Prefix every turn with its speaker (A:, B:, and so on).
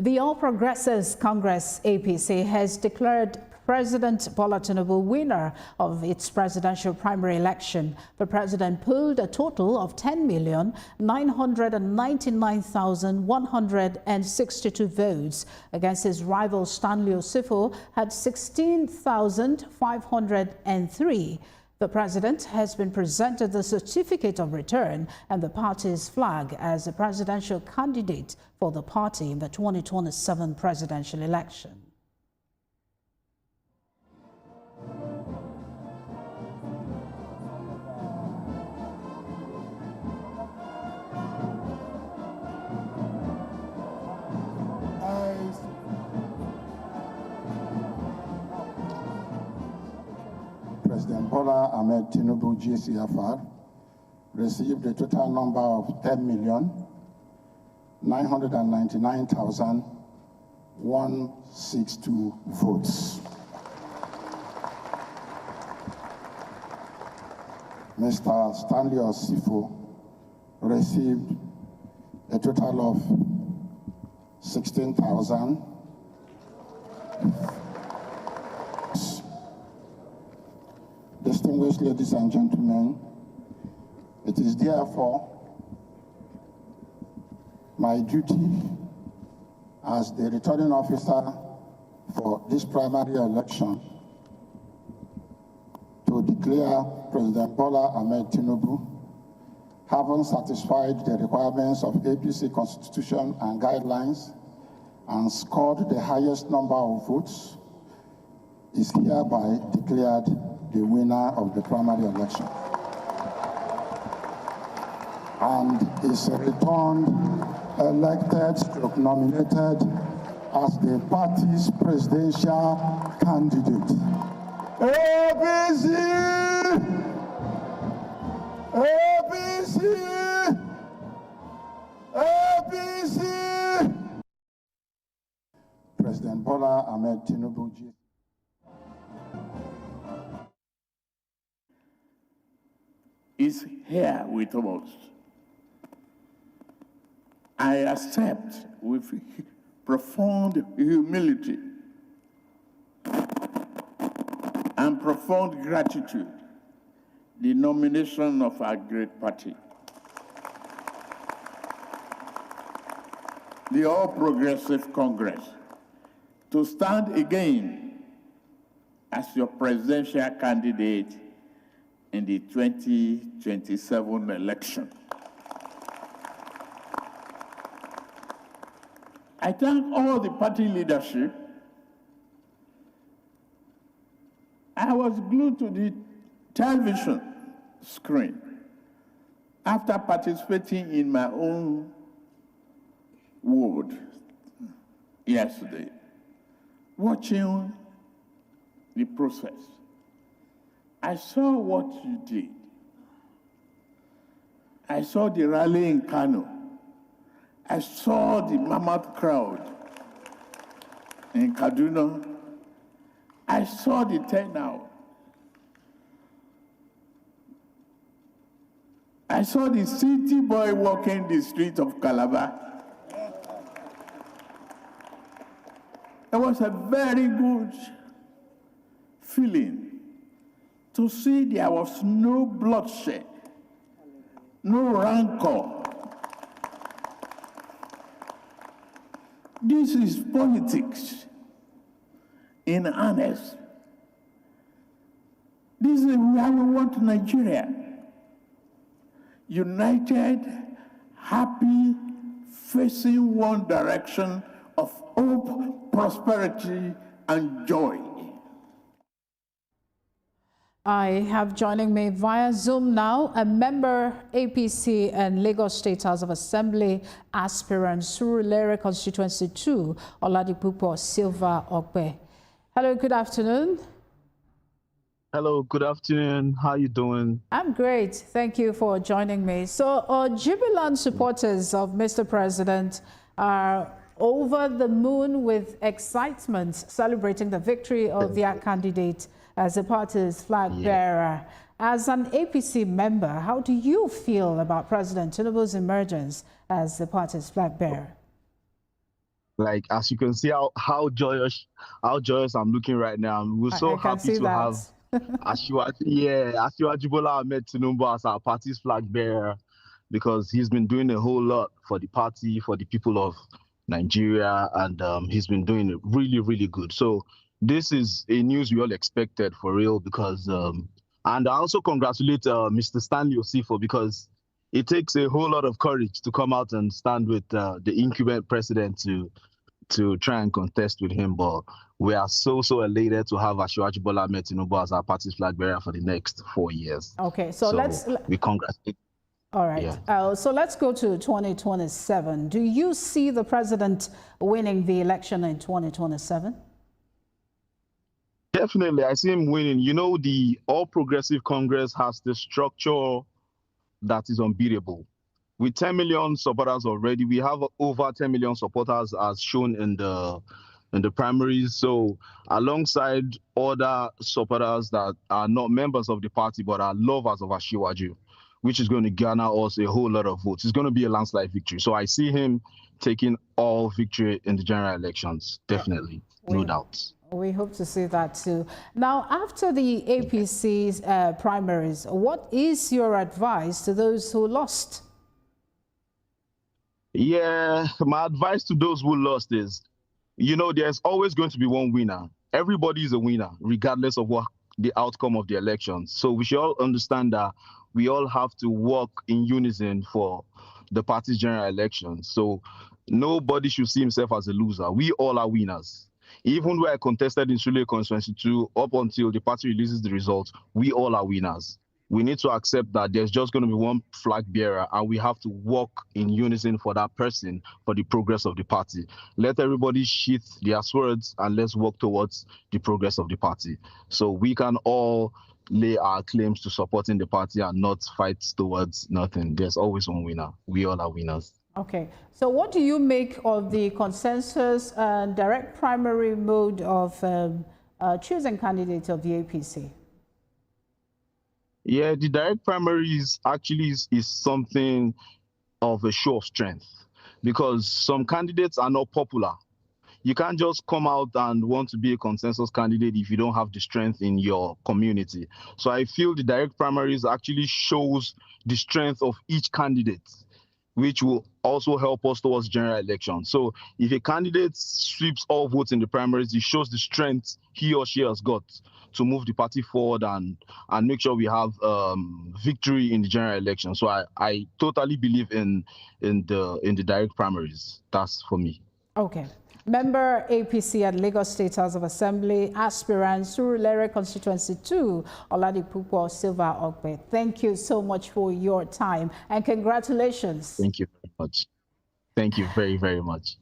A: The All Progressives Congress APC has declared President Bola Tinubu winner of its presidential primary election. The president polled a total of 10,999,162 votes against his rival Stanley Osifo had 16,503. The president has been presented the certificate of return and the party's flag as a presidential candidate for the party in the 2027 presidential election.
B: President Bola Ahmed Tinubu GCFR received a total number of 10,999,162 votes. Mr. Stanley Osifo received a total of 16,000. Distinguished ladies and gentlemen, it is therefore my duty as the returning officer for this primary election to declare President Bola Ahmed Tinubu, having satisfied the requirements of APC Constitution and guidelines and scored the highest number of votes, is hereby declared the winner of the primary election and is returned elected stroke nominated as the party's presidential candidate. APC! APC! APC! President Bola Ahmed Tinubu
C: is here with us. I accept with profound humility and profound gratitude the nomination of our great party, the All Progressive Congress, to stand again as your presidential candidate in the 2027 election. I thank all the party leadership. I was glued to the television screen after participating in my own ward yesterday, watching the process. I saw what you did. I saw the rally in Kano. I saw the mammoth crowd in Kaduna. I saw the turnout. I saw the city boy walking the street of Calabar. It was a very good feeling to see there was no bloodshed, no rancor. This is politics in earnest. This is how we want Nigeria. United, happy, facing one direction of hope, prosperity, and joy.
A: I have joining me via Zoom now a member APC and Lagos State House of Assembly aspirant Surulere Constituency 2, Oladipupo Silva Okpe. Hello, good afternoon.
D: Hello, good afternoon. How are you doing?
A: I'm great. Thank you for joining me. So, jubilant supporters of Mr. President are over the moon with excitement, celebrating the victory of their candidate as the party's flag bearer. As an APC member, how do you feel about President Tinubu's emergence as the party's flag bearer?
D: Like, as you can see, how joyous I'm looking right now. We're so
A: I can
D: happy
A: see
D: to
A: that.
D: have Asiwaju Bola Ahmed Tinubu as our party's flag bearer, because he's been doing a whole lot for the party, for the people of Nigeria, and he's been doing it really, really good. So this is a news we all expected for real, because and I also congratulate Mr. Stanley Osifo, because it takes a whole lot of courage to come out and stand with the incumbent president to try and contest with him. But we are so elated to have Asiwaju Bola Ahmed Tinubu as our party's flag bearer for the next 4 years.
A: Okay, so
D: we congratulate.
A: All right.
D: Yeah.
A: So let's go to 2027. Do you see the president winning the election in 2027?
D: Definitely, I see him winning. You know, the All Progressive Congress has the structure that is unbeatable. With 10 million supporters already, we have over 10 million supporters as shown in the primaries. So alongside other supporters that are not members of the party but are lovers of Asiwaju, which is going to garner us a whole lot of votes. It's going to be a landslide victory. So I see him taking all victory in the general elections, definitely, no doubt.
A: We hope to see that too. Now, after the APC's primaries, what is your advice to those who lost?
D: Yeah, my advice to those who lost is, you know, there's always going to be one winner. Everybody is a winner, regardless of what the outcome of the elections. So we should all understand that we all have to work in unison for the party's general elections. So nobody should see himself as a loser. We all are winners. Even where I contested in Sule Constituency 2, up until the party releases the results, we all are winners. We need to accept that there's just going to be one flag bearer, and we have to work in unison for that person, for the progress of the party. Let everybody sheath their swords and let's work towards the progress of the party. So we can all lay our claims to supporting the party and not fight towards nothing. There's always one winner. We all are winners.
A: Okay, so what do you make of the consensus and direct primary mode of choosing candidates of the APC?
D: Yeah, the direct primaries actually is something of a show of strength, because some candidates are not popular. You can't just come out and want to be a consensus candidate if you don't have the strength in your community. So I feel the direct primaries actually shows the strength of each candidate, which will also help us towards general election. So if a candidate sweeps all votes in the primaries, it shows the strength he or she has got to move the party forward and make sure we have victory in the general election. So I totally believe in the direct primaries. That's for me.
A: Okay. Member APC at Lagos State House of Assembly, aspirant Surulere Constituency 2, Oladipupo Silva Ogbe. Thank you so much for your time and congratulations.
D: Thank you very much. Thank you very, very much.